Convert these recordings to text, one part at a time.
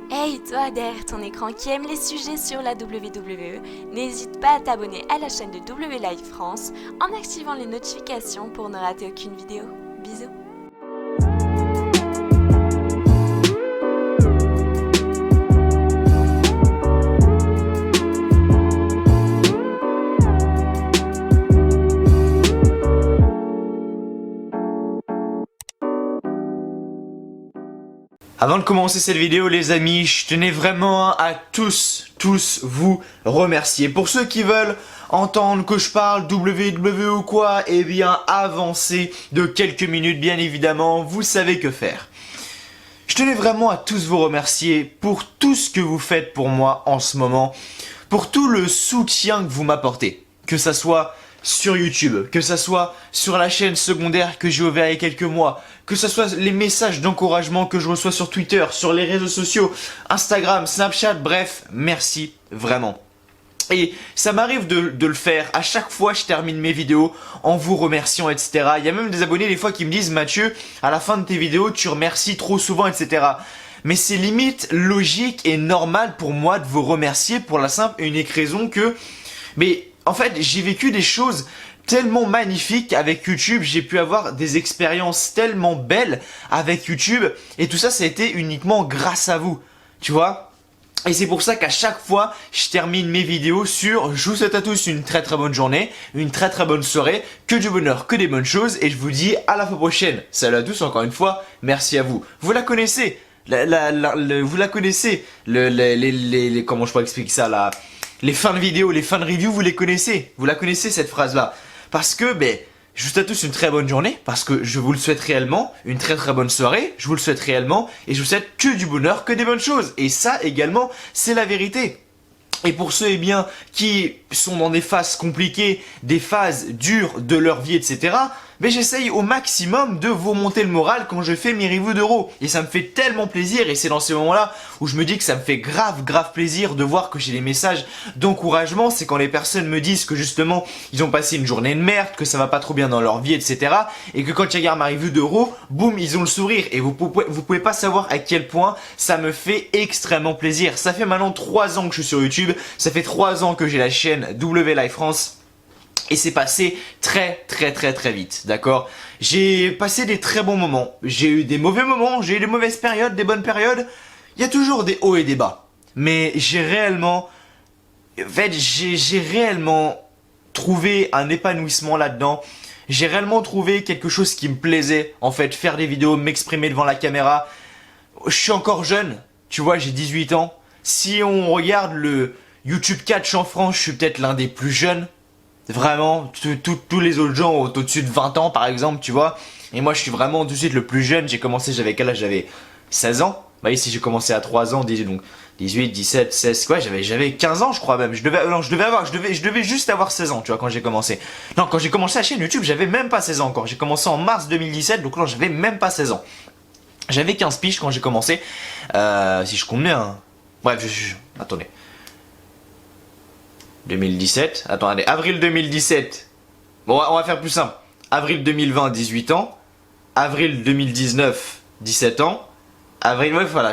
Hey toi derrière ton écran qui aime les sujets sur la WWE, n'hésite pas à t'abonner à la chaîne de W Live France en activant les notifications pour ne rater aucune vidéo. Bisous. Avant de commencer cette vidéo les amis, je tenais vraiment à tous vous remercier. Pour ceux qui veulent entendre que je parle WWE ou quoi, eh bien avancez de quelques minutes bien évidemment, vous savez que faire. Je tenais vraiment à tous vous remercier pour tout ce que vous faites pour moi en ce moment, pour tout le soutien que vous m'apportez, que ça soit sur YouTube, que ça soit sur la chaîne secondaire que j'ai ouvert il y a quelques mois, que ça soit les messages d'encouragement que je reçois sur Twitter, sur les réseaux sociaux, Instagram, Snapchat, bref, merci vraiment. Et ça m'arrive de le faire, à chaque fois je termine mes vidéos en vous remerciant, etc. Il y a même des abonnés des fois qui me disent « Mathieu, à la fin de tes vidéos, tu remercies trop souvent, etc. » Mais c'est limite logique et normal pour moi de vous remercier pour la simple et unique raison que... Mais en fait, j'ai vécu des choses tellement magnifiques avec YouTube, j'ai pu avoir des expériences tellement belles avec YouTube et tout ça, ça a été uniquement grâce à vous, tu vois. Et c'est pour ça qu'à chaque fois, je termine mes vidéos sur « Je vous souhaite à tous une très très bonne journée, une très très bonne soirée, que du bonheur, que des bonnes choses et je vous dis à la fois prochaine. » Salut à tous, encore une fois, merci à vous. Vous la connaissez, vous la connaissez, comment je pourrais expliquer ça là, les fins de vidéo, les fins de review, vous les connaissez. Vous la connaissez cette phrase-là. Parce que, je vous souhaite à tous une très bonne journée. Parce que je vous le souhaite réellement. Une très très bonne soirée. Je vous le souhaite réellement. Et je vous souhaite que du bonheur, que des bonnes choses. Et ça également, c'est la vérité. Et pour ceux qui sont dans des phases compliquées, des phases dures de leur vie, etc., j'essaye au maximum de vous remonter le moral quand je fais mes reviews d'euros. Et ça me fait tellement plaisir et c'est dans ces moments-là où je me dis que ça me fait grave plaisir de voir que j'ai des messages d'encouragement. C'est quand les personnes me disent que justement, ils ont passé une journée de merde, que ça va pas trop bien dans leur vie, etc. Et que quand ils regardent ma review d'euros, boum, ils ont le sourire. Et vous pouvez pas savoir à quel point ça me fait extrêmement plaisir. Ça fait maintenant 3 ans que je suis sur YouTube. Ça fait 3 ans que j'ai la chaîne W Live France. Et c'est passé très vite, d'accord? J'ai passé des très bons moments, j'ai eu des mauvais moments, j'ai eu des mauvaises périodes, des bonnes périodes. Il y a toujours des hauts et des bas. Mais j'ai réellement trouvé un épanouissement là-dedans. J'ai réellement trouvé quelque chose qui me plaisait, en fait, faire des vidéos, m'exprimer devant la caméra. Je suis encore jeune, tu vois, j'ai 18 ans. Si on regarde le YouTube Catch en France, je suis peut-être l'un des plus jeunes. Vraiment, tous les autres gens ont au-dessus de 20 ans par exemple, tu vois. Et moi je suis vraiment tout de suite le plus jeune. J'ai commencé, j'avais quel âge? J'avais 16 ans. Bah ici j'ai commencé à 3 ans, donc 18, 17, 16, quoi, j'avais 15 ans je crois même. Je devais juste avoir 16 ans, tu vois, quand j'ai commencé. Non, quand j'ai commencé la chaîne YouTube, j'avais même pas 16 ans encore. J'ai commencé en mars 2017, donc là j'avais même pas 16 ans. J'avais 15 piges quand j'ai commencé. Si je compte bien, hein. Bref, attendez. 2017, attendez, avril 2017, bon on va faire plus simple, avril 2020, 18 ans, avril 2019, 17 ans, avril, ouais voilà,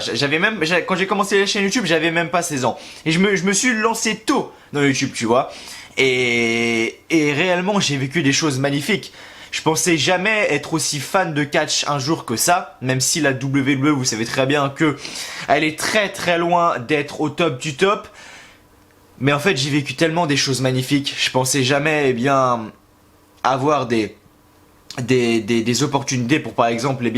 quand j'ai commencé la chaîne YouTube, j'avais même pas 16 ans, et je me suis lancé tôt dans YouTube, tu vois, et réellement j'ai vécu des choses magnifiques. Je pensais jamais être aussi fan de catch un jour que ça, même si la WWE, vous savez très bien que elle est très loin d'être au top du top. Mais en fait, j'ai vécu tellement des choses magnifiques. Je pensais jamais, avoir des opportunités pour, par exemple,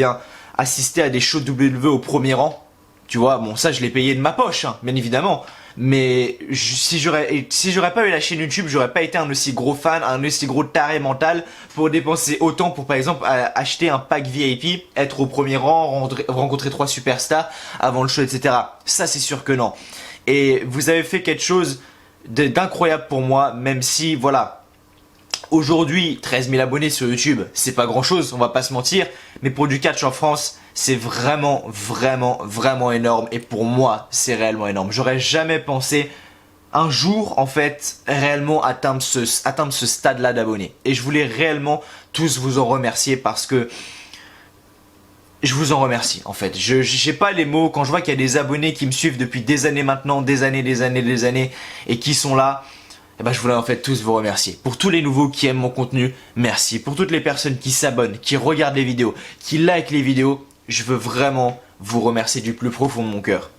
assister à des shows de WWE au premier rang. Tu vois, bon, ça, je l'ai payé de ma poche, hein, bien évidemment. Mais si j'aurais pas eu la chaîne YouTube, j'aurais pas été un aussi gros fan, un aussi gros taré mental pour dépenser autant pour, par exemple, acheter un pack VIP, être au premier rang, rencontrer 3 superstars avant le show, etc. Ça, c'est sûr que non. Et vous avez fait quelque chose d'incroyable pour moi, même si, voilà, aujourd'hui, 13 000 abonnés sur YouTube, c'est pas grand chose, on va pas se mentir, mais pour du catch en France, c'est vraiment énorme, et pour moi, c'est réellement énorme. J'aurais jamais pensé un jour, en fait, réellement atteindre ce stade-là d'abonnés. Et je voulais réellement tous vous en remercier parce que je vous en remercie en fait. Je n'ai pas les mots quand je vois qu'il y a des abonnés qui me suivent depuis des années maintenant, des années et qui sont là. Et ben je voulais en fait tous vous remercier. Pour tous les nouveaux qui aiment mon contenu, merci. Pour toutes les personnes qui s'abonnent, qui regardent les vidéos, qui likent les vidéos, je veux vraiment vous remercier du plus profond de mon cœur.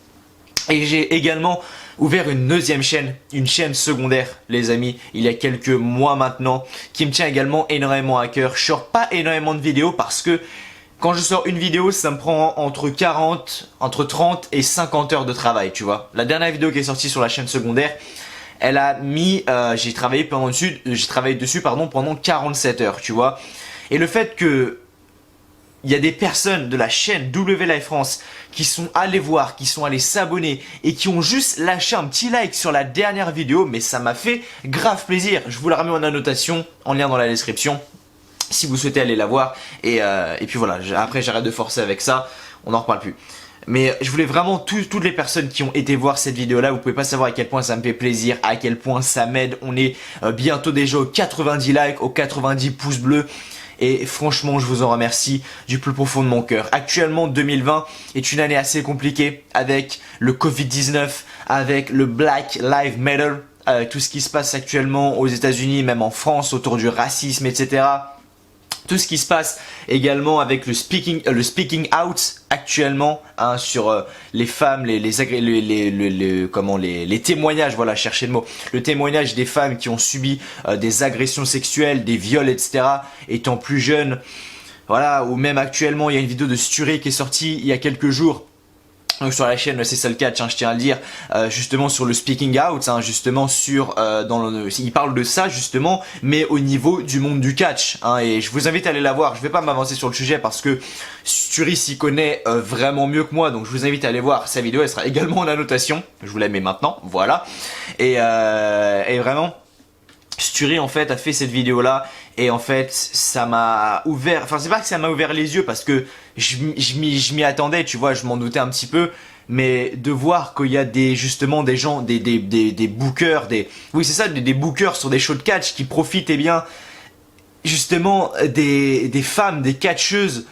Et j'ai également ouvert une deuxième chaîne, une chaîne secondaire les amis, il y a quelques mois maintenant, qui me tient également énormément à cœur. Je sors pas énormément de vidéos parce que quand je sors une vidéo, ça me prend entre 30 et 50 heures de travail, tu vois. La dernière vidéo qui est sortie sur la chaîne secondaire, elle a mis, j'ai travaillé dessus pendant 47 heures, tu vois. Et le fait que il y a des personnes de la chaîne W Live France qui sont allées voir, qui sont allées s'abonner et qui ont juste lâché un petit like sur la dernière vidéo, mais ça m'a fait grave plaisir. Je vous la remets en annotation, en lien dans la description, si vous souhaitez aller la voir. Et puis voilà, après j'arrête de forcer avec ça, on n'en reparle plus. Mais je voulais vraiment toutes les personnes qui ont été voir cette vidéo là, vous pouvez pas savoir à quel point ça me fait plaisir, à quel point ça m'aide. On est bientôt déjà aux 90 likes, aux 90 pouces bleus. Et franchement, je vous en remercie du plus profond de mon cœur. Actuellement, 2020 est une année assez compliquée avec le Covid-19, avec le Black Lives Matter, tout ce qui se passe actuellement aux États-Unis, même en France, autour du racisme, etc. Tout ce qui se passe également avec le speaking out actuellement hein, sur les femmes, les témoignages, voilà, cherchez le mot, le témoignage des femmes qui ont subi des agressions sexuelles, des viols, etc. étant plus jeunes, voilà, ou même actuellement il y a une vidéo de Sturé qui est sortie il y a quelques jours. Donc sur la chaîne c'est ça le catch, hein, je tiens à le dire, justement sur le speaking out, hein, justement sur il parle de ça justement, mais au niveau du monde du catch, hein, et je vous invite à aller la voir. Je vais pas m'avancer sur le sujet parce que Sturi s'y connaît vraiment mieux que moi, donc je vous invite à aller voir sa vidéo, elle sera également en annotation, je vous la mets maintenant, voilà, et vraiment Sturi en fait a fait cette vidéo là et en fait ça m'a ouvert, enfin c'est pas que ça m'a ouvert les yeux parce que je m'y attendais, tu vois, je m'en doutais un petit peu, mais de voir qu'il y a justement des gens, des bookers, oui c'est ça, des bookers sur des shows de catch qui profitent bien justement des femmes, des catcheuses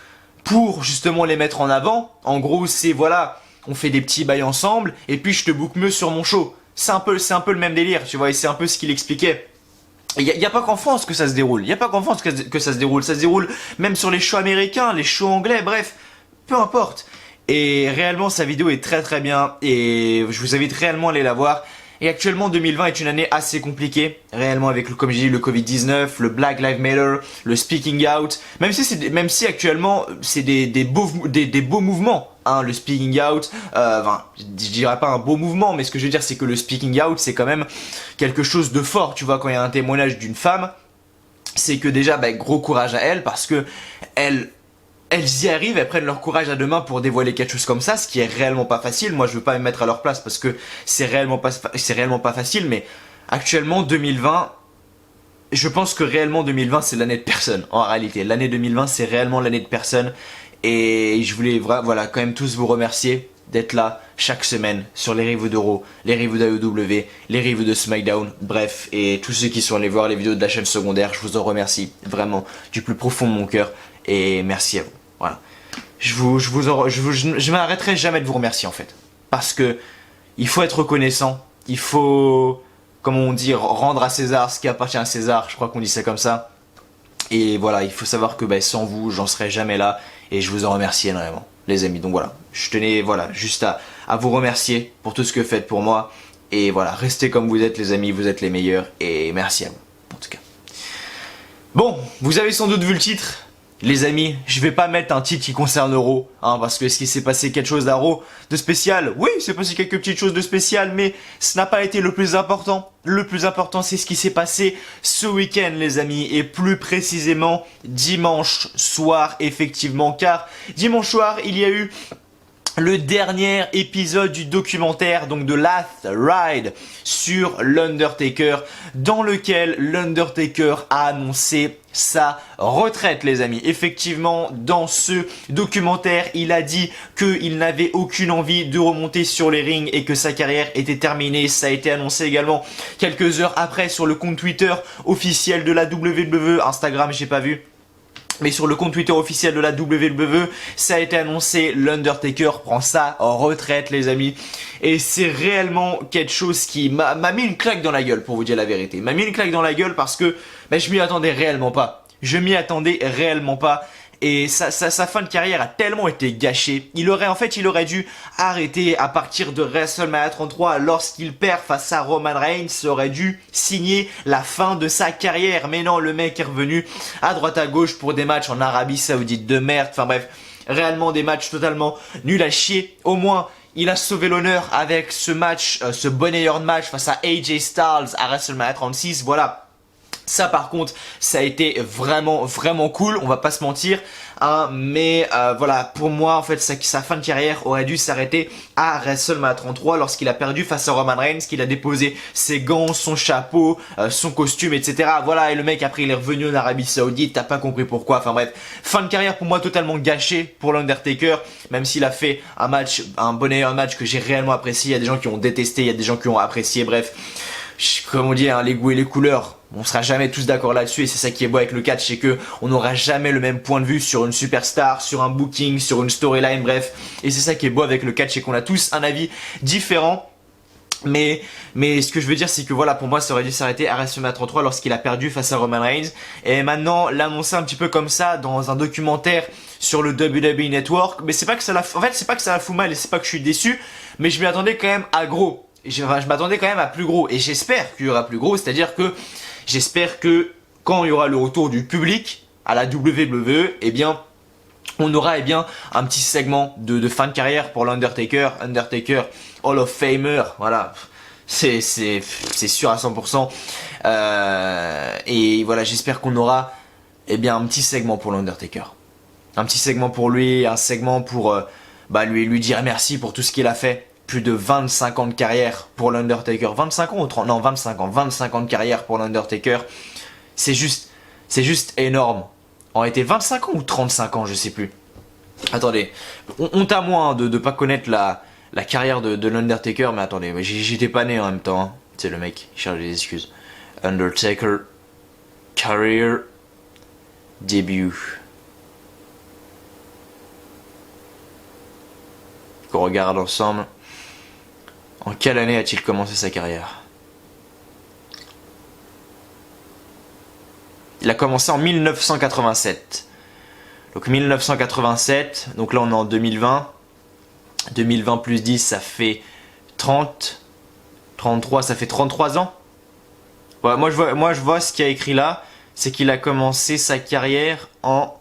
pour justement les mettre en avant. En gros c'est voilà, on fait des petits bails ensemble et puis je te book mieux sur mon show. C'est un peu le même délire, tu vois, et c'est un peu ce qu'il expliquait. Il n'y a pas qu'en France que ça se déroule, il n'y a pas qu'en France que ça se déroule même sur les shows américains, les shows anglais, bref, peu importe. Et réellement sa vidéo est très bien et je vous invite réellement à aller la voir. Et actuellement 2020 est une année assez compliquée, réellement avec comme j'ai dit le Covid-19, le Black Lives Matter, le speaking out, même si actuellement c'est des beaux mouvements. Hein, le speaking out, enfin, je dirais pas un beau mouvement, mais ce que je veux dire c'est que le speaking out c'est quand même quelque chose de fort, tu vois, quand il y a un témoignage d'une femme, c'est que déjà gros courage à elle parce que elles y arrivent, elles prennent leur courage à deux mains pour dévoiler quelque chose comme ça, ce qui est réellement pas facile. Moi je veux pas me mettre à leur place parce que c'est réellement pas facile, mais actuellement 2020, je pense que réellement 2020 c'est l'année de personne, en réalité. L'année 2020 c'est réellement l'année de personne. Et je voulais voilà, quand même tous vous remercier d'être là chaque semaine sur les reviews de Raw, les reviews d'AEW, les reviews de SmackDown, bref, et tous ceux qui sont allés voir les vidéos de la chaîne secondaire, je vous en remercie vraiment du plus profond de mon cœur et merci à vous. Voilà. Je m'arrêterai jamais de vous remercier en fait, parce que il faut être reconnaissant, il faut, comme on dit, rendre à César ce qui appartient à César, je crois qu'on dit ça comme ça. Et voilà, il faut savoir que sans vous, j'en serais jamais là. Et je vous en remercie énormément, les amis. Donc voilà, je tenais juste à vous remercier pour tout ce que vous faites pour moi. Et voilà, restez comme vous êtes les amis, vous êtes les meilleurs. Et merci à vous, en tout cas. Bon, vous avez sans doute vu le titre. Les amis, je vais pas mettre un titre qui concerne Raw, hein, parce que est-ce qu'il s'est passé quelque chose à Raw de spécial? Oui, il s'est passé quelques petites choses de spécial, mais ce n'a pas été le plus important. Le plus important, c'est ce qui s'est passé ce week-end, les amis, et plus précisément dimanche soir, effectivement, car dimanche soir, il y a eu le dernier épisode du documentaire, donc de Last Ride sur l'Undertaker, dans lequel l'Undertaker a annoncé sa retraite, les amis. Effectivement, dans ce documentaire, il a dit qu'il n'avait aucune envie de remonter sur les rings et que sa carrière était terminée. Ça a été annoncé également quelques heures après sur le compte Twitter officiel de la WWE, Instagram, j'ai pas vu. Mais sur le compte Twitter officiel de la WWE, ça a été annoncé, l'Undertaker prend sa retraite les amis. Et c'est réellement quelque chose qui m'a mis une claque dans la gueule pour vous dire la vérité. M'a mis une claque dans la gueule parce que je m'y attendais réellement pas. Je m'y attendais réellement pas. Et sa fin de carrière a tellement été gâchée. Il aurait dû arrêter à partir de WrestleMania 33 lorsqu'il perd face à Roman Reigns. Il aurait dû signer la fin de sa carrière. Mais non, le mec est revenu à droite à gauche pour des matchs en Arabie Saoudite de merde. Enfin bref, réellement des matchs totalement nuls à chier. Au moins, il a sauvé l'honneur avec ce match, ce bonheur de match face à AJ Styles à WrestleMania 36. Voilà. Ça par contre, ça a été vraiment cool, on va pas se mentir, hein, mais voilà, pour moi en fait sa fin de carrière aurait dû s'arrêter à WrestleMania 33 lorsqu'il a perdu face à Roman Reigns, qu'il a déposé ses gants, son chapeau, son costume, etc. Voilà, et le mec après il est revenu en Arabie Saoudite, t'as pas compris pourquoi, enfin bref, fin de carrière pour moi totalement gâchée pour l'Undertaker, même s'il a fait un match, un match que j'ai réellement apprécié, il y a des gens qui ont détesté, il y a des gens qui ont apprécié, bref. Comme on dit, hein, les goûts et les couleurs, on sera jamais tous d'accord là-dessus et c'est ça qui est beau avec le catch, c'est que on n'aura jamais le même point de vue sur une superstar, sur un booking, sur une storyline, bref. Et c'est ça qui est beau avec le catch, c'est qu'on a tous un avis différent. Mais ce que je veux dire, c'est que voilà, pour moi, ça aurait dû s'arrêter à WrestleMania 33 lorsqu'il a perdu face à Roman Reigns. Et maintenant, l'annoncer un petit peu comme ça dans un documentaire sur le WWE Network, mais c'est pas que ça la, en fait, c'est pas que ça la fout mal et c'est pas que je suis déçu, mais je m'y attendais quand même à gros. Je m'attendais quand même à plus gros et j'espère qu'il y aura plus gros, c'est-à-dire que j'espère que quand il y aura le retour du public à la WWE, eh bien on aura un petit segment de fin de carrière pour l'Undertaker, Undertaker Hall of Famer, voilà, c'est sûr à 100%. Et voilà, j'espère qu'on aura un petit segment pour l'Undertaker, un petit segment pour lui, un segment pour lui dire merci pour tout ce qu'il a fait. Plus de 25 ans de carrière pour l'Undertaker. 25 ans ou 30? Non, 25 ans. 25 ans de carrière pour l'Undertaker. C'est juste énorme. En été 25 ans ou 35 ans, je sais plus. Attendez, honte à moi hein, de pas connaître la carrière de l'Undertaker, mais attendez, j'étais pas né en même temps. Hein. C'est le mec, il cherche des excuses. Undertaker Career Debut. Qu'on regarde ensemble. En quelle année a-t-il commencé sa carrière? Il a commencé en 1987. Donc 1987, donc là on est en 2020. 2020 plus 10, ça fait 30. 33, ça fait 33 ans. Ouais, moi je vois ce qu'il y a écrit là. C'est qu'il a commencé sa carrière en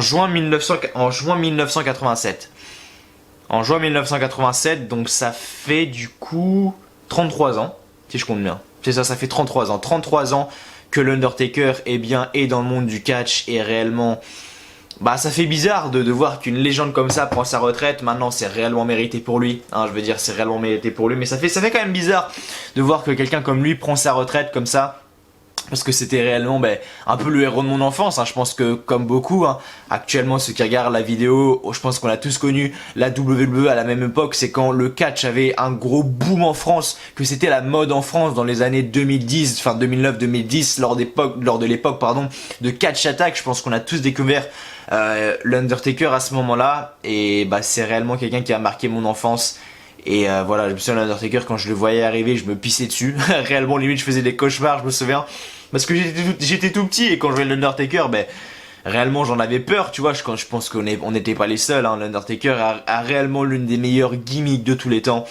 juin 1987. En juin 1987, donc ça fait du coup 33 ans, si je compte bien. C'est ça, ça fait 33 ans. 33 ans que l'Undertaker est dans le monde du catch et réellement... ça fait bizarre de voir qu'une légende comme ça prend sa retraite. Maintenant, c'est réellement mérité pour lui. Hein, je veux dire, c'est réellement mérité pour lui. Mais ça fait quand même bizarre de voir que quelqu'un comme lui prend sa retraite comme ça. Parce que c'était réellement un peu le héros de mon enfance, hein. Je pense que comme beaucoup, hein, actuellement ceux qui regardent la vidéo, je pense qu'on a tous connu la WWE à la même époque. C'est quand le catch avait un gros boom en France, que c'était la mode en France dans les années 2010, enfin 2009-2010, lors de l'époque de Catch Attack. Je pense qu'on a tous découvert l'Undertaker à ce moment-là. Et c'est réellement quelqu'un qui a marqué mon enfance. Et voilà, je me souviens de l'Undertaker, quand je le voyais arriver, je me pissais dessus. Réellement, limite, je faisais des cauchemars, je me souviens. Parce que j'étais tout petit et quand je voyais l'Undertaker, réellement j'en avais peur, tu vois. Je pense qu'on n'était pas les seuls. Hein. L'Undertaker a réellement l'une des meilleures gimmicks de tous les temps.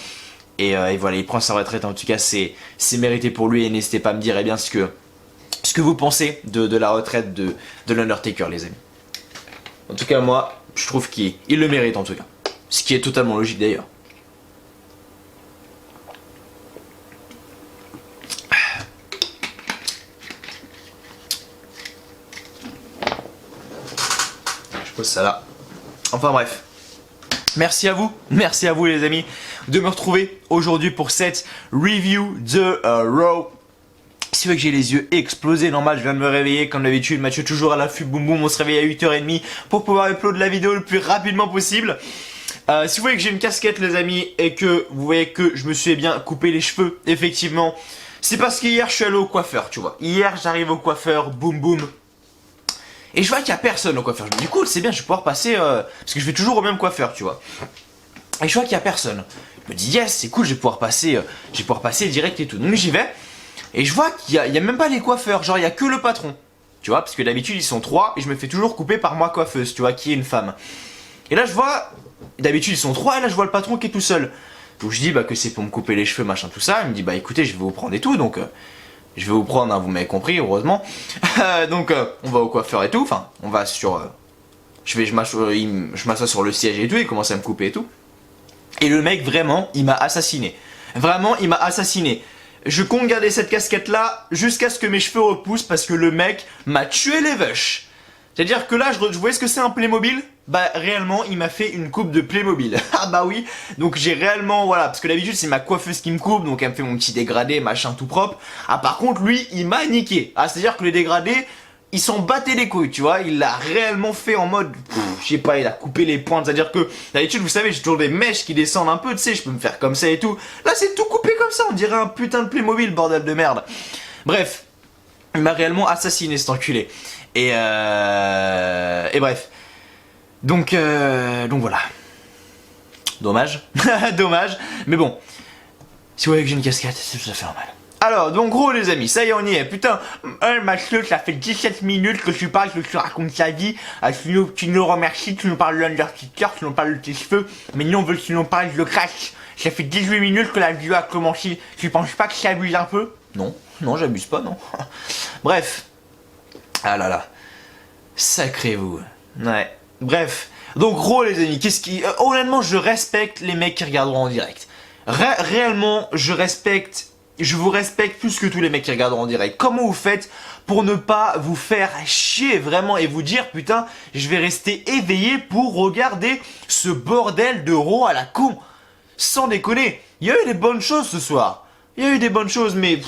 Et voilà, il prend sa retraite. En tout cas, c'est mérité pour lui. Et n'hésitez pas à me dire ce que vous pensez de la retraite de l'Undertaker, les amis. En tout cas, moi, je trouve qu'il le mérite en tout cas. Ce qui est totalement logique d'ailleurs. Pose ça là. Enfin bref. Merci à vous les amis de me retrouver aujourd'hui pour cette review de Raw. C'est vrai que j'ai les yeux explosés, normal, je viens de me réveiller comme d'habitude. Mathieu toujours à l'affût, boum boum, on se réveille à 8h30 pour pouvoir upload la vidéo le plus rapidement possible. Si vous voyez que j'ai une casquette les amis et que vous voyez que je me suis bien coupé les cheveux, effectivement, C'est parce qu'hier je suis allé au coiffeur, tu vois. Hier j'arrive au coiffeur, boum boum. Et je vois qu'il y a personne au coiffeur. Je me dis cool, c'est bien, je vais pouvoir passer parce que je vais toujours au même coiffeur, tu vois. Et je vois qu'il y a personne. Je me dis yes, c'est cool, je vais pouvoir passer direct et tout. Donc j'y vais et je vois qu'il y a même pas les coiffeurs, genre il y a que le patron. Tu vois, parce que d'habitude ils sont 3 et je me fais toujours couper par ma coiffeuse, tu vois, qui est une femme. Et là je vois, d'habitude ils sont 3 et là je vois le patron qui est tout seul. Donc je dis bah que c'est pour me couper les cheveux, machin tout ça. Il me dit bah écoutez, je vais vous prendre et tout, donc je vais vous prendre, hein, vous m'avez compris, heureusement. Donc on va au coiffeur et tout, enfin on va sur... je m'assois sur le siège et tout, il commence à me couper et tout. Et le mec vraiment, il m'a assassiné. Vraiment, il m'a assassiné. Je compte garder cette casquette là jusqu'à ce que mes cheveux repoussent parce que le mec m'a tué les vaches. C'est-à-dire que là, je voyais ce que c'est un Playmobil. Bah réellement, il m'a fait une coupe de Playmobil. Ah bah oui. Donc j'ai réellement, voilà, parce que d'habitude c'est ma coiffeuse qui me coupe, donc elle me fait mon petit dégradé, machin tout propre. Ah par contre, lui, il m'a niqué. Ah c'est-à-dire que les dégradés, ils s'en battaient les couilles, tu vois. Il l'a réellement fait en mode, je sais pas, il a coupé les pointes. C'est-à-dire que d'habitude, vous savez, j'ai toujours des mèches qui descendent un peu, tu sais, je peux me faire comme ça et tout. Là, c'est tout coupé comme ça, on dirait un putain de Playmobil, bordel de merde. Bref, il m'a réellement assassiné cet enculé. Et bref. Donc voilà. Dommage. Dommage. Mais bon. Si vous voyez que j'ai une casquette, c'est tout à fait normal. Alors, donc gros les amis, ça y est, on y est. Putain, Mathieu, ça fait 17 minutes que tu parles, que tu racontes ta vie. Tu nous remercies, tu nous parles de l'Undertaker, tu nous parles de tes cheveux. Mais nous, on veut que tu nous parles de Crash. Ça fait 18 minutes que la vidéo a commencé. Tu penses pas que ça abuse un peu? Non, non, j'abuse pas, non. Bref. Ah là là. Sacré vous. Ouais. Bref. Donc gros les amis, qu'est-ce qui... honnêtement, je respecte les mecs qui regarderont en direct. Réellement, je vous respecte plus que tous les mecs qui regarderont en direct. Comment vous faites pour ne pas vous faire chier vraiment et vous dire putain, je vais rester éveillé pour regarder ce bordel de Raw à la con. Sans déconner, il y a eu des bonnes choses ce soir. Il y a eu des bonnes choses, mais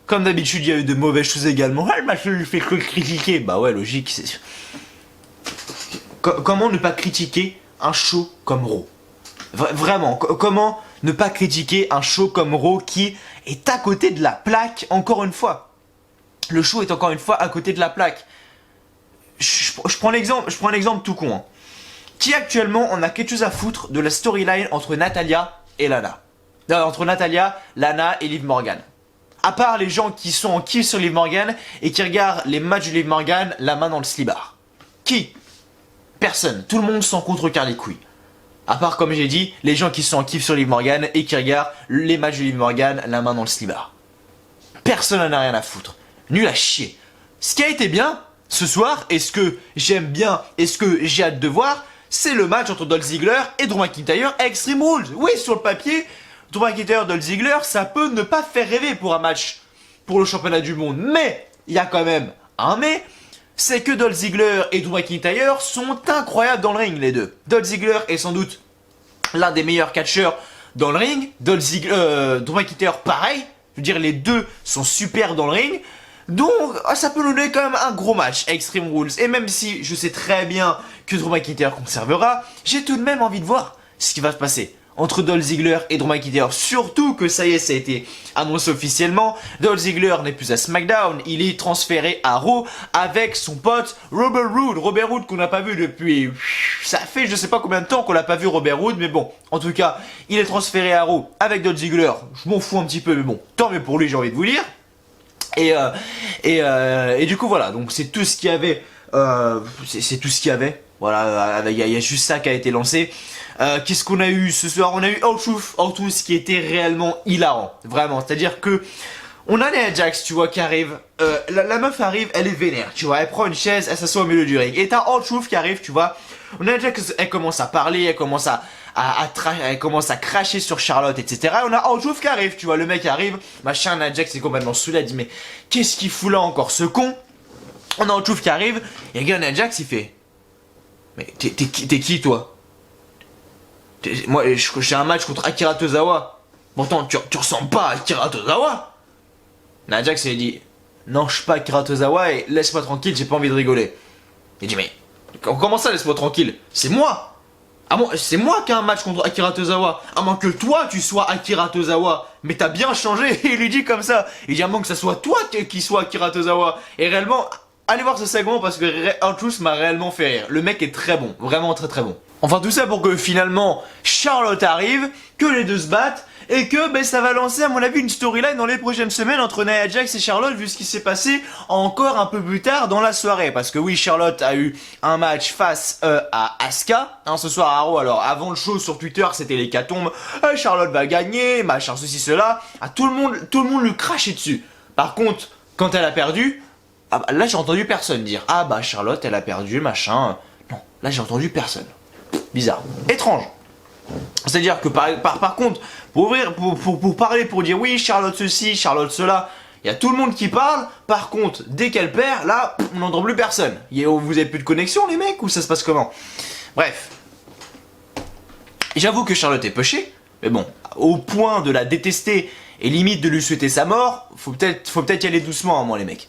comme d'habitude, il y a eu de mauvaises choses également. Ah, le match lui fait que critiquer. Bah ouais, logique. Comment ne pas critiquer un show comme Raw? Vraiment, comment ne pas critiquer un show comme Raw qui est à côté de la plaque, encore une fois. Le show est encore une fois à côté de la plaque. Je prends un exemple tout con. Hein. Qui actuellement en a quelque chose à foutre de la storyline entre Natalya et Lana? Entre Natalya, Lana et Liv Morgan. À part les gens qui sont en kiff sur Liv Morgan et qui regardent les matchs de Liv Morgan la main dans le slibard. Qui? Personne. Tout le monde s'en contrecarre les couilles. À part, comme j'ai dit, les gens qui sont en kiff sur Liv Morgan et qui regardent les matchs de Liv Morgan la main dans le slibard. Personne n'en a rien à foutre. Nul à chier. Ce qui a été bien ce soir, et ce que j'aime bien, et ce que j'ai hâte de voir, c'est le match entre Dolph Ziggler et Drew McIntyre à Extreme Rules. Oui, sur le papier, Drew McIntyre, Dolph Ziggler, ça peut ne pas faire rêver pour un match pour le championnat du monde. Mais, il y a quand même un mais, c'est que Dolph Ziggler et Drew McIntyre sont incroyables dans le ring, les deux. Dolph Ziggler est sans doute l'un des meilleurs catcheurs dans le ring. Drew McIntyre, pareil. Je veux dire, les deux sont super dans le ring. Donc, ça peut nous donner quand même un gros match, Extreme Rules. Et même si je sais très bien que Drew McIntyre conservera, j'ai tout de même envie de voir ce qui va se passer entre Dolph Ziggler et Drew McIntyre. Surtout que ça y est, ça a été annoncé officiellement. Dolph Ziggler n'est plus à SmackDown, il est transféré à Raw avec son pote Robert Roode. Robert Roode qu'on n'a pas vu depuis... Ça fait je sais pas combien de temps qu'on l'a pas vu Robert Roode, mais bon, en tout cas, il est transféré à Raw avec Dolph Ziggler. Je m'en fous un petit peu, mais bon, tant mieux pour lui, j'ai envie de vous dire. Et du coup voilà, donc c'est tout ce qu'il y avait. C'est tout ce qu'il y avait. Voilà, il y a juste ça qui a été lancé. Qu'est-ce qu'on a eu ce soir? On a eu R-Truth qui était réellement hilarant, vraiment. C'est-à-dire que on a Nia Jax, tu vois, qui arrive. La meuf arrive, elle est vénère, tu vois. Elle prend une chaise, elle s'assoit au milieu du ring. Et t'as R-Truth qui arrive, tu vois. On a Nia Jax, elle commence à parler, elle commence elle commence à cracher sur Charlotte, etc. Et on a R-Truth qui arrive, tu vois. Le mec arrive, machin, Nia Jax est complètement saoulé, elle dit mais qu'est-ce qu'il fout là encore, ce con? On a R-Truth qui arrive, et regarde Nia Jax, il fait mais t'es qui toi? Moi, j'ai un match contre Akira Tozawa. Pourtant, tu ressembles pas à Akira Tozawa. Nia Jax, il dit non, je suis pas Akira Tozawa et laisse-moi tranquille, j'ai pas envie de rigoler. Il dit mais comment ça, laisse-moi tranquille? C'est moi. Ah bon, c'est moi qui ai un match contre Akira Tozawa. À moins que toi tu sois Akira Tozawa. Mais t'as bien changé. Il lui dit comme ça. Il dit à moins que ça soit toi qui soit Akira Tozawa. Et réellement, allez voir ce segment parce que R-Truth m'a réellement fait rire. Le mec est très bon. Vraiment très très bon. Enfin tout ça pour que finalement Charlotte arrive, que les deux se battent. Et que ça va lancer à mon avis une storyline dans les prochaines semaines entre Nia Jax et Charlotte vu ce qui s'est passé encore un peu plus tard dans la soirée. Parce que oui, Charlotte a eu un match face à Asuka ce soir à Raw. Alors avant le show sur Twitter c'était l'hécatombe, Charlotte va gagner, machin ceci cela. Tout le monde lui crachait dessus. Par contre quand elle a perdu, là j'ai entendu personne dire ah bah Charlotte elle a perdu machin. Non, là j'ai entendu personne. Bizarre, étrange. C'est-à-dire que par contre, pour parler, pour dire oui, Charlotte ceci, Charlotte cela, il y a tout le monde qui parle. Par contre, dès qu'elle perd, là, on n'entend plus personne. Vous avez plus de connexion, les mecs, ou ça se passe comment? Bref. J'avoue que Charlotte est pushée, mais bon, au point de la détester et limite de lui souhaiter sa mort, faut peut-être y aller doucement, moi, les mecs.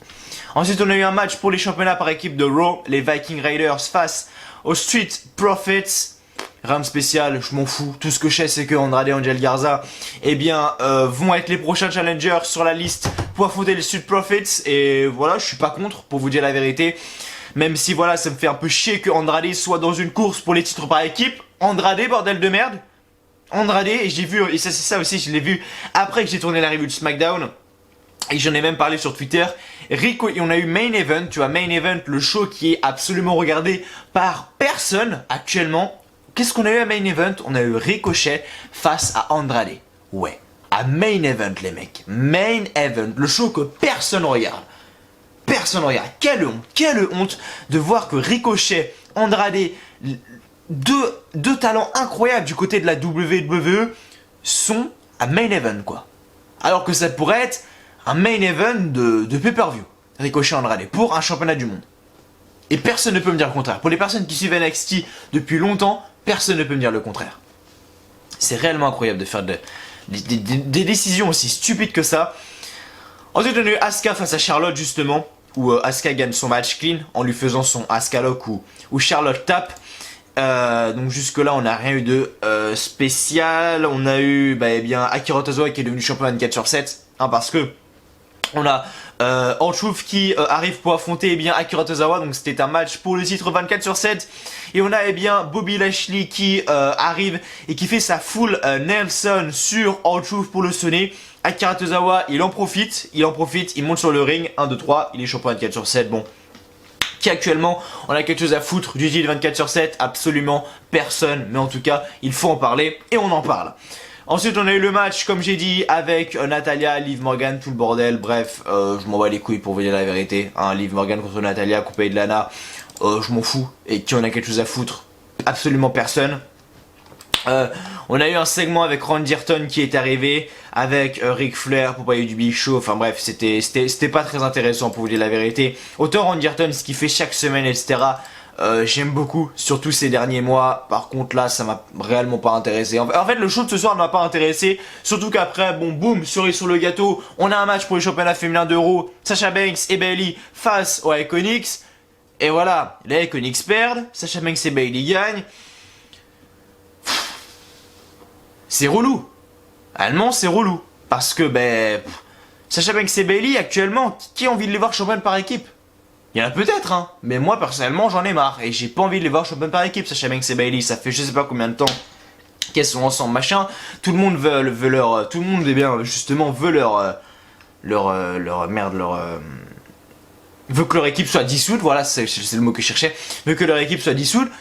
Ensuite, on a eu un match pour les championnats par équipe de Raw, les Viking Raiders face aux Street Profits. Rien de spécial, je m'en fous. Tout ce que je sais, c'est que Andrade et Angel Garza, vont être les prochains challengers sur la liste pour affronter les Street Profits. Et voilà, je suis pas contre, pour vous dire la vérité. Même si voilà, ça me fait un peu chier que Andrade soit dans une course pour les titres par équipe. Andrade, bordel de merde. Andrade, et j'ai vu, et ça c'est ça aussi, je l'ai vu après que j'ai tourné la review de SmackDown. Et j'en ai même parlé sur Twitter. Rico, et on a eu Main Event, tu vois, Main Event, le show qui est absolument regardé par personne actuellement. Qu'est-ce qu'on a eu à Main Event? On a eu Ricochet face à Andrade. Ouais, à Main Event les mecs. Main Event, le show que personne regarde. Personne regarde. Quelle honte de voir que Ricochet, Andrade, deux talents incroyables du côté de la WWE sont à Main Event quoi. Alors que ça pourrait être un Main Event de pay-per-view. Ricochet, Andrade, pour un championnat du monde. Et personne ne peut me dire le contraire. Pour les personnes qui suivent NXT depuis longtemps, personne ne peut me dire le contraire. C'est réellement incroyable de faire des décisions aussi stupides que ça. Ensuite, on a eu Asuka face à Charlotte, justement, où Asuka gagne son match clean en lui faisant son Asuka Lock où Charlotte tape. Donc jusque-là, on n'a rien eu de spécial. On a eu Akira Tozawa qui est devenu champion 24/7. Parce que on a R-Truth qui arrive pour affronter Akira Tozawa, donc c'était un match pour le titre 24/7. Et on a Bobby Lashley qui arrive et qui fait sa full Nelson sur R-Truth pour le sonner. Akira Tozawa, il en profite, il monte sur le ring, 1, 2, 3, il est champion 24/7, bon. Qui actuellement, on a quelque chose à foutre du titre 24/7, absolument personne, mais en tout cas, il faut en parler et on en parle. Ensuite, on a eu le match, comme j'ai dit, avec Natalya, Liv Morgan, tout le bordel. Bref, je m'en bats les couilles pour vous dire la vérité. Liv Morgan contre Natalya, coupé de Lana, je m'en fous. Et qui en a quelque chose à foutre? Absolument personne. On a eu un segment avec Randy Orton qui est arrivé, avec Ric Flair pour parler du Big Show. Enfin bref, c'était pas très intéressant pour vous dire la vérité. Autant Randy Orton, ce qu'il fait chaque semaine, etc. J'aime beaucoup, surtout ces derniers mois. Par contre là, ça m'a réellement pas intéressé. En fait, le show de ce soir ne m'a pas intéressé. Surtout qu'après, bon, boum, cerise sur le gâteau, on a un match pour les championnats féminins d'Euro. Sasha Banks et Bayley face aux Iconics. Et voilà, les Iconics perdent. Sasha Banks et Bayley gagnent. C'est relou. Allemand, c'est relou. Parce que, Sasha Banks et Bayley, actuellement, qui a envie de les voir championnes par équipe? Il y en a peut-être, hein, mais moi personnellement j'en ai marre et j'ai pas envie de les voir championnes par équipe. Sasha Banks et Bayley, ça fait je sais pas combien de temps qu'elles sont ensemble, machin. Tout le monde veut leur, tout le monde justement veut veut que leur équipe soit dissoute. Voilà, c'est le mot que je cherchais. Veut que leur équipe soit dissoute.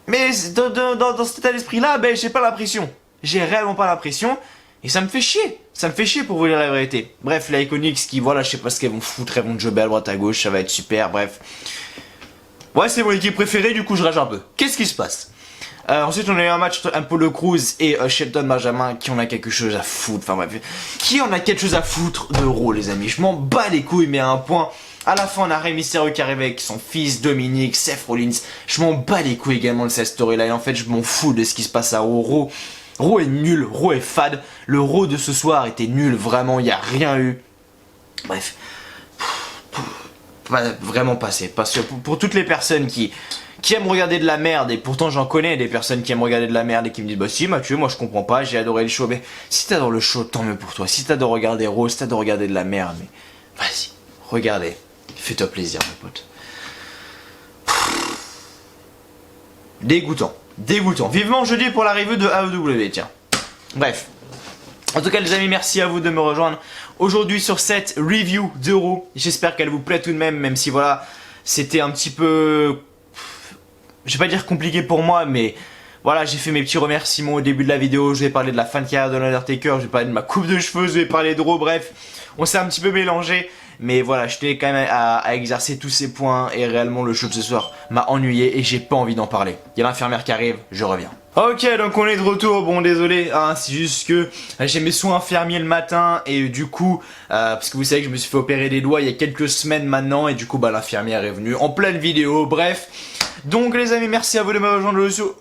Mais dans cet état d'esprit là, j'ai pas l'impression. J'ai réellement pas l'impression. Et ça me fait chier. Ça me fait chier pour vous dire la vérité. Bref, les Iconics qui, voilà, je sais pas ce qu'elles vont foutre. Elles vont jobber à droite à gauche. Ça va être super. Bref. Ouais, c'est mon équipe préférée. Du coup, je rage un peu. Qu'est-ce qui se passe? Ensuite, on a eu un match entre Apollo Crews et Shelton Benjamin qui en a quelque chose à foutre. Enfin, bref. Qui en a quelque chose à foutre de Raw, les amis? Je m'en bats les couilles, mais à un point. À la fin, on a Rey Mysterio qui arrive avec son fils Dominic, Seth Rollins. Je m'en bats les couilles également de cette storyline. En fait, je m'en fous de ce qui se passe à Raw. Raw est nul, Raw est fade. Le Raw de ce soir était nul, vraiment, il n'y a rien eu. Bref. Vraiment passé. Parce que pour toutes les personnes qui qui aiment regarder de la merde, et pourtant j'en connais des personnes qui aiment regarder de la merde et qui me disent bah si Mathieu, moi je comprends pas, j'ai adoré le show. Mais si t'adores le show, tant mieux pour toi. Si t'adores regarder Rose, si t'adores regarder de la merde, mais vas-y, regardez, fais-toi plaisir mon pote. Dégoûtant, dégoûtant. Vivement jeudi pour la review de AEW, tiens. Bref. En tout cas les amis, merci à vous de me rejoindre aujourd'hui sur cette review de Raw. J'espère qu'elle vous plaît tout de même, même si voilà, c'était un petit peu... Je vais pas dire compliqué pour moi, mais voilà, j'ai fait mes petits remerciements au début de la vidéo. Je vais parler de la fin de carrière de l'Undertaker, je vais parler de ma coupe de cheveux, je vais parler de Raw, bref. On s'est un petit peu mélangé. Mais voilà, je tenais quand même à exercer tous ces points et réellement le show de ce soir m'a ennuyé et j'ai pas envie d'en parler. Il y a l'infirmière qui arrive, je reviens. Ok, donc on est de retour. Bon, désolé, hein, c'est juste que j'ai mes soins infirmiers le matin et du coup, parce que vous savez que je me suis fait opérer des doigts il y a quelques semaines maintenant et du coup, bah l'infirmière est venue en pleine vidéo. Bref, donc les amis, merci à vous de me rejoindre sur...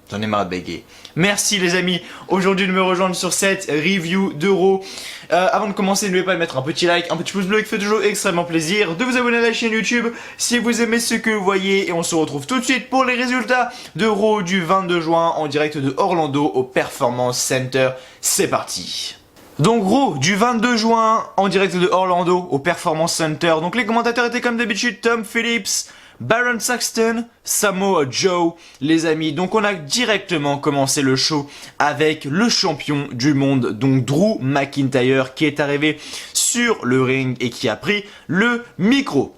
J'en ai marre de bégayer. Merci les amis, aujourd'hui de me rejoindre sur cette review d'Euro. Avant de commencer, n'oubliez pas de mettre un petit like, un petit pouce bleu qui fait toujours extrêmement plaisir, de vous abonner à la chaîne YouTube si vous aimez ce que vous voyez. Et on se retrouve tout de suite pour les résultats d'Euro du 22 juin en direct de Orlando au Performance Center. C'est parti. Donc Raw du 22 juin en direct de Orlando au Performance Center. Donc les commentateurs étaient comme d'habitude Tom Phillips, Baron Saxton, Samoa Joe, les amis. Donc on a directement commencé le show avec le champion du monde, donc Drew McIntyre, qui est arrivé sur le ring et qui a pris le micro.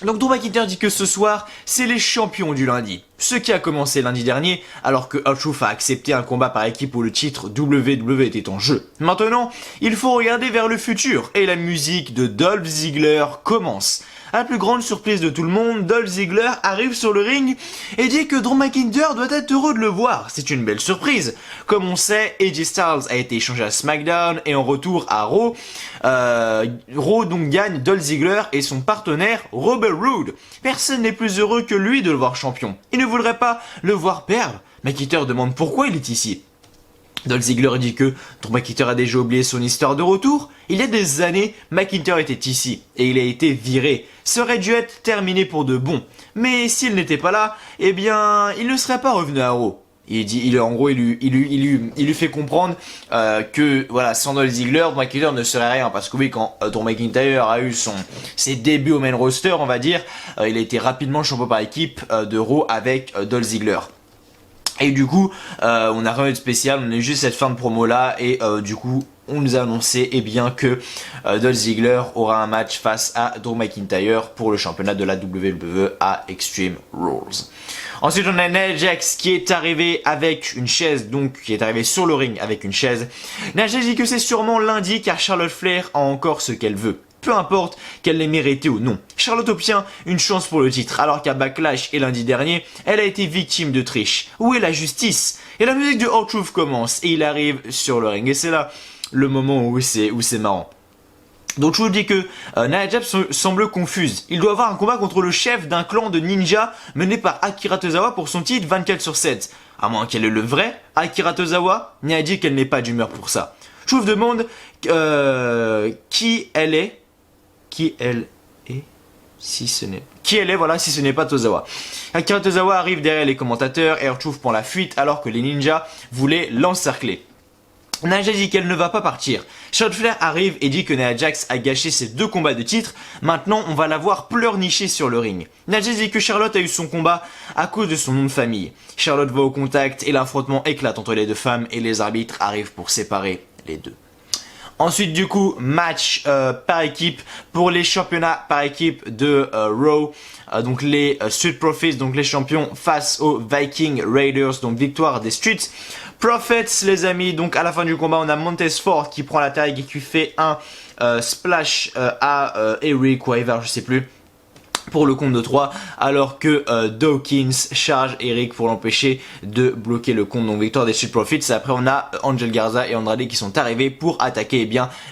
Donc Drew McIntyre dit que ce soir, c'est les champions du lundi. Ce qui a commencé lundi dernier, alors que R-Truth a accepté un combat par équipe où le titre WWE était en jeu. Maintenant, il faut regarder vers le futur, et la musique de Dolph Ziggler commence. À la plus grande surprise de tout le monde, Dolph Ziggler arrive sur le ring et dit que Drew McIntyre doit être heureux de le voir. C'est une belle surprise. Comme on sait, AJ Styles a été échangé à SmackDown et en retour à Raw, Raw donc gagne Dolph Ziggler et son partenaire Robert Roode. Personne n'est plus heureux que lui de le voir champion. Il ne voudrait pas le voir perdre. McIntyre demande pourquoi il est ici. Dolph Ziggler dit que Drew McIntyre a déjà oublié son histoire de retour. Il y a des années, McIntyre était ici et il a été viré. Ça aurait dû être terminé pour de bon. Mais s'il n'était pas là, eh bien, il ne serait pas revenu à Raw. En gros, il lui fait comprendre que voilà, sans Dolph Ziggler, Drew McIntyre ne serait rien. Parce que oui, quand Drew McIntyre a eu ses débuts au main roster, on va dire, il a été rapidement champion par équipe de Raw avec Dolph Ziggler. Et du coup, on n'a rien de spécial, on a juste cette fin de promo là et du coup, on nous a annoncé que Dolph Ziggler aura un match face à Drew McIntyre pour le championnat de la WWE à Extreme Rules. Ensuite, on a Nia Jax qui est arrivé avec une chaise, donc qui est arrivé sur le ring avec une chaise. Nia Jax dit que c'est sûrement lundi car Charlotte Flair a encore ce qu'elle veut. Peu importe qu'elle l'ait mérité ou non. Charlotte obtient une chance pour le titre, alors qu'à Backlash et lundi dernier, elle a été victime de triche. Où est la justice? Et la musique de R-Truth commence, et il arrive sur le ring. Et c'est là le moment où c'est marrant. Donc je vous dis que Nia Jax semble confuse. Il doit avoir un combat contre le chef d'un clan de ninja mené par Akira Tozawa pour son titre 24/7. À moins qu'elle est le vrai Akira Tozawa, Nia dit qu'elle n'est pas d'humeur pour ça. Je vous demande qui elle est, si ce n'est pas Tozawa. Akira Tozawa arrive derrière les commentateurs et R-Truth prend la fuite alors que les ninjas voulaient l'encercler. Nia Jax dit qu'elle ne va pas partir. Charlotte Flair arrive et dit que Nia Jax a gâché ses 2 combats de titre. Maintenant, on va la voir pleurnicher sur le ring. Nia Jax dit que Charlotte a eu son combat à cause de son nom de famille. Charlotte va au contact et l'affrontement éclate entre les deux femmes et les arbitres arrivent pour séparer les deux. Ensuite du coup, match par équipe pour les championnats par équipe de Raw. Donc les Street Profits, donc les champions face aux Viking Raiders, donc victoire des Street Profits les amis. Donc à la fin du combat, on a Montez Ford qui prend la taille et qui fait un splash à Eric ou Ivar, je sais plus, pour le compte de 3, alors que Dawkins charge Eric pour l'empêcher de bloquer le compte. Donc victoire des Street Profits. Et après on a Angel Garza et Andrade qui sont arrivés pour attaquer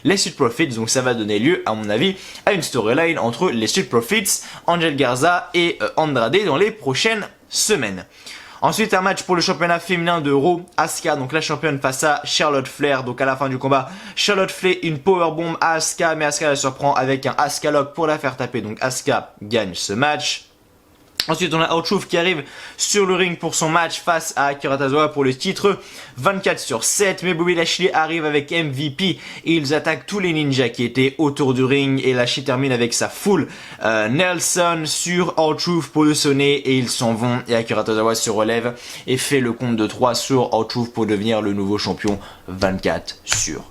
les Street Profits. Donc ça va donner lieu à mon avis à une storyline entre les Street Profits, Angel Garza et Andrade dans les prochaines semaines. Ensuite un match pour le championnat féminin de Raw, Asuka, donc la championne face à Charlotte Flair. Donc à la fin du combat, Charlotte fait une powerbomb à Asuka, mais Asuka la surprend avec un Asuka Lock pour la faire taper. Donc Asuka gagne ce match. Ensuite, on a R-Truth qui arrive sur le ring pour son match face à Akira Tozawa pour le titre 24/7. Mais Bobby Lashley arrive avec MVP et ils attaquent tous les ninjas qui étaient autour du ring. Et Lashley termine avec sa full Nelson sur R-Truth pour le sonner et ils s'en vont. Et Akira Tozawa se relève et fait le compte de 3 sur R-Truth pour devenir le nouveau champion 24/7.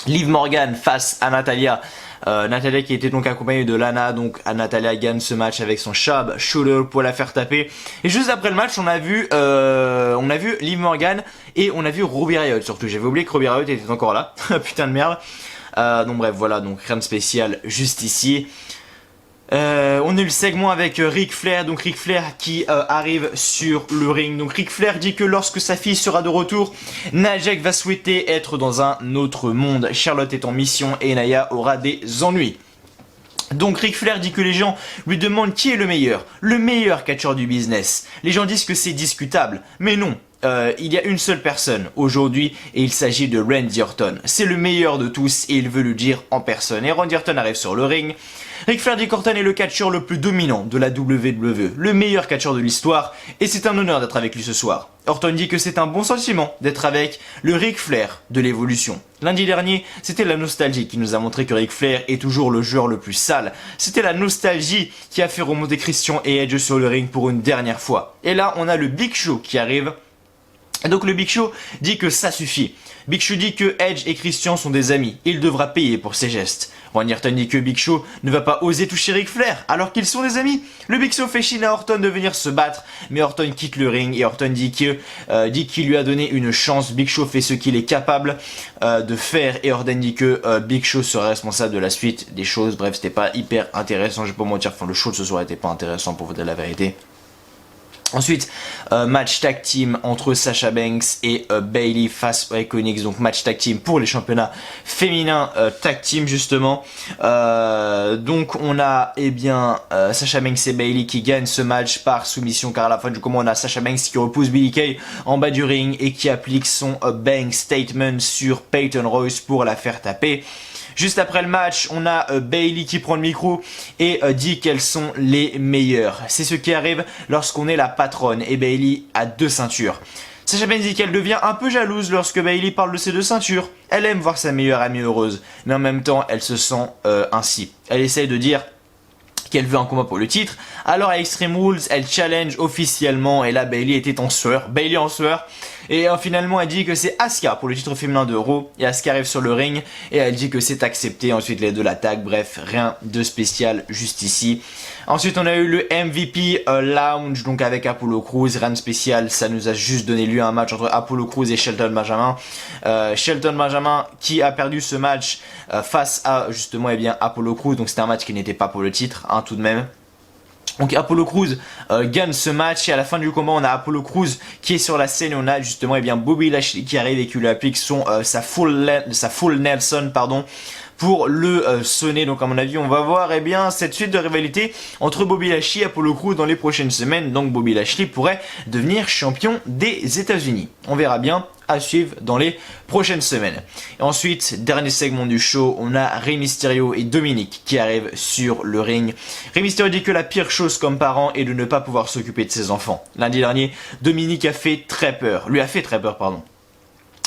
Liv Morgan face à Natalya. Natalya qui était donc accompagnée de Lana, donc Natalya gagne ce match avec son Sharp Shooter pour la faire taper. Et juste après le match, on a vu Liv Morgan et on a vu Ruby Riott surtout. J'avais oublié que Ruby Riott était encore là, putain de merde. Donc bref, voilà, donc rien de spécial juste ici. On a eu le segment avec Ric Flair, donc Ric Flair qui arrive sur le ring. Donc Ric Flair dit que lorsque sa fille sera de retour, Najek va souhaiter être dans un autre monde. Charlotte est en mission et Naya aura des ennuis. Donc Ric Flair dit que les gens lui demandent qui est le meilleur catcheur du business. Les gens disent que c'est discutable, mais non. Il y a une seule personne aujourd'hui et il s'agit de Randy Orton. C'est le meilleur de tous et il veut le dire en personne. Et Randy Orton arrive sur le ring. Ric Flair dit qu'Orton est le catcheur le plus dominant de la WWE, le meilleur catcheur de l'histoire et c'est un honneur d'être avec lui ce soir. Orton dit que c'est un bon sentiment d'être avec le Ric Flair de l'évolution. Lundi dernier, c'était la nostalgie qui nous a montré que Ric Flair est toujours le joueur le plus sale. C'était la nostalgie qui a fait remonter Christian et Edge sur le ring pour une dernière fois. Et là, on a le Big Show qui arrive. Et donc le Big Show dit que ça suffit. Big Show dit que Edge et Christian sont des amis. Il devra payer pour ses gestes. Randy Orton dit que Big Show ne va pas oser toucher Ric Flair alors qu'ils sont des amis. Le Big Show fait chier à Orton de venir se battre, mais Orton quitte le ring et Orton dit qu'il lui a donné une chance. Big Show fait ce qu'il est capable de faire et Orton dit que Big Show sera responsable de la suite des choses. Bref, c'était pas hyper intéressant, je vais pas mentir, le show de ce soir était pas intéressant pour vous dire la vérité. Ensuite, match tag team entre Sasha Banks et Bayley face aux Iconics, donc match tag team pour les championnats féminins tag team justement. Donc on a Sasha Banks et Bayley qui gagnent ce match par soumission car à la fin du combat on a Sasha Banks qui repousse Billie Kay en bas du ring et qui applique son Bank Statement sur Peyton Royce pour la faire taper. Juste après le match, on a Bayley qui prend le micro et dit qu'elles sont les meilleures. C'est ce qui arrive lorsqu'on est la patronne et Bayley a 2 ceintures. Sasha Banks dit qu'elle devient un peu jalouse lorsque Bayley parle de ses 2 ceintures. Elle aime voir sa meilleure amie heureuse, mais en même temps elle se sent ainsi. Elle essaye de dire qu'elle veut un combat pour le titre. Alors à Extreme Rules, elle challenge officiellement et là Bayley était en sueur. Et finalement elle dit que c'est Asuka pour le titre féminin de Raw. Et Asuka arrive sur le ring et elle dit que c'est accepté. Ensuite les deux l'attaquent. Bref, rien de spécial juste ici. Ensuite on a eu le MVP Lounge donc avec Apollo Crews. Rien de spécial, ça nous a juste donné lieu à un match entre Apollo Crews et Shelton Benjamin. Shelton Benjamin qui a perdu ce match face à justement Apollo Crews. Donc c'était un match qui n'était pas pour le titre tout de même. Donc Apollo Crews gagne ce match et à la fin du combat on a Apollo Crews qui est sur la scène et on a justement Bobby Lashley qui arrive et qui lui applique sa full Nelson pour le sonner. Donc à mon avis on va voir cette suite de rivalité entre Bobby Lashley et Apollo Crews dans les prochaines semaines. Donc Bobby Lashley pourrait devenir champion des États-Unis. On verra bien, à suivre dans les prochaines semaines. Et ensuite, dernier segment du show, on a Rey Mysterio et Dominic qui arrivent sur le ring. Rey Mysterio dit que la pire chose comme parent est de ne pas pouvoir s'occuper de ses enfants. Lundi dernier, Dominic lui a fait très peur.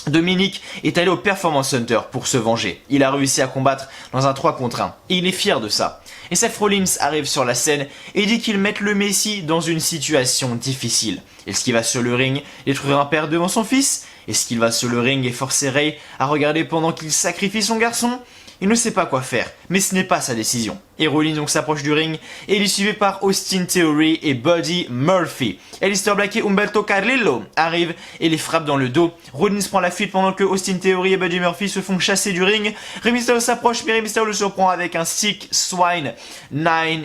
Dominic est allé au Performance Center pour se venger. Il a réussi à combattre dans un 3 contre 1 et il est fier de ça. Et Seth Rollins arrive sur la scène et dit qu'il met le Messie dans une situation difficile. Est-ce qu'il va sur le ring détruire un père devant son fils? Est-ce qu'il va sur le ring et forcer Rey à regarder pendant qu'il sacrifie son garçon? Il ne sait pas quoi faire, mais ce n'est pas sa décision. Et Rollins donc s'approche du ring et il est suivi par Austin Theory et Buddy Murphy. Aleister Black et Humberto Carrillo arrivent et les frappent dans le dos. Rollins prend la fuite pendant que Austin Theory et Buddy Murphy se font chasser du ring. Rey Mysterio s'approche mais Rey Mysterio le surprend avec un 619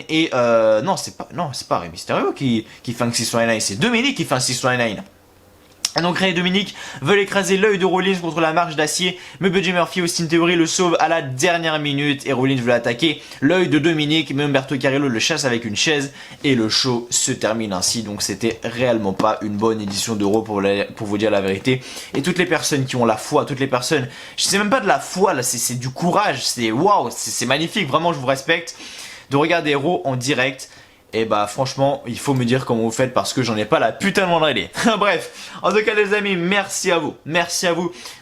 et non c'est pas Rey Mysterio qui fait un 619, c'est Dominic qui fait un 619. Donc Rey et Dominic veulent écraser l'œil de Rollins contre la marche d'acier, mais Buddy Murphy et Austin Theory le sauvent à la dernière minute et Rollins veut attaquer l'œil de Dominic, mais Humberto Carrillo le chasse avec une chaise et le show se termine ainsi. Donc c'était réellement pas une bonne édition de Raw pour vous dire la vérité. Et toutes les personnes qui ont la foi, je sais même pas de la foi là, c'est du courage, c'est waouh, c'est magnifique, vraiment je vous respecte de regarder Raw en direct Et bah franchement, il faut me dire comment vous faites parce que j'en ai pas la putain de moindre idée. Bref, en tout cas les amis, merci à vous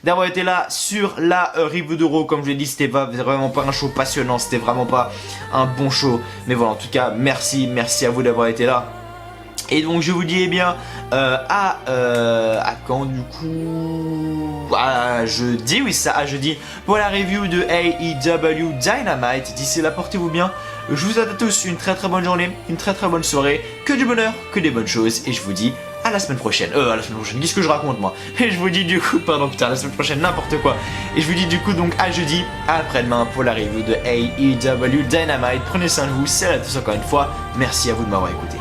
d'avoir été là sur la review d'Euro. Comme je l'ai dit, c'était vraiment pas un show passionnant, c'était vraiment pas un bon show. Mais voilà, en tout cas, merci à vous d'avoir été là. Et donc je vous dis eh bien à quand du coup à jeudi, oui ça à jeudi pour la review de AEW Dynamite. D'ici là portez-vous bien, je vous souhaite à tous une très bonne journée, une très bonne soirée, que du bonheur, que des bonnes choses et je vous dis à la semaine prochaine, qu'est-ce que je raconte moi? Et je vous dis du coup, pardon putain, la semaine prochaine n'importe quoi. Et je vous dis du coup donc à jeudi, à après-demain pour la review de AEW Dynamite. Prenez soin de vous, c'est à tous encore une fois, merci à vous de m'avoir écouté.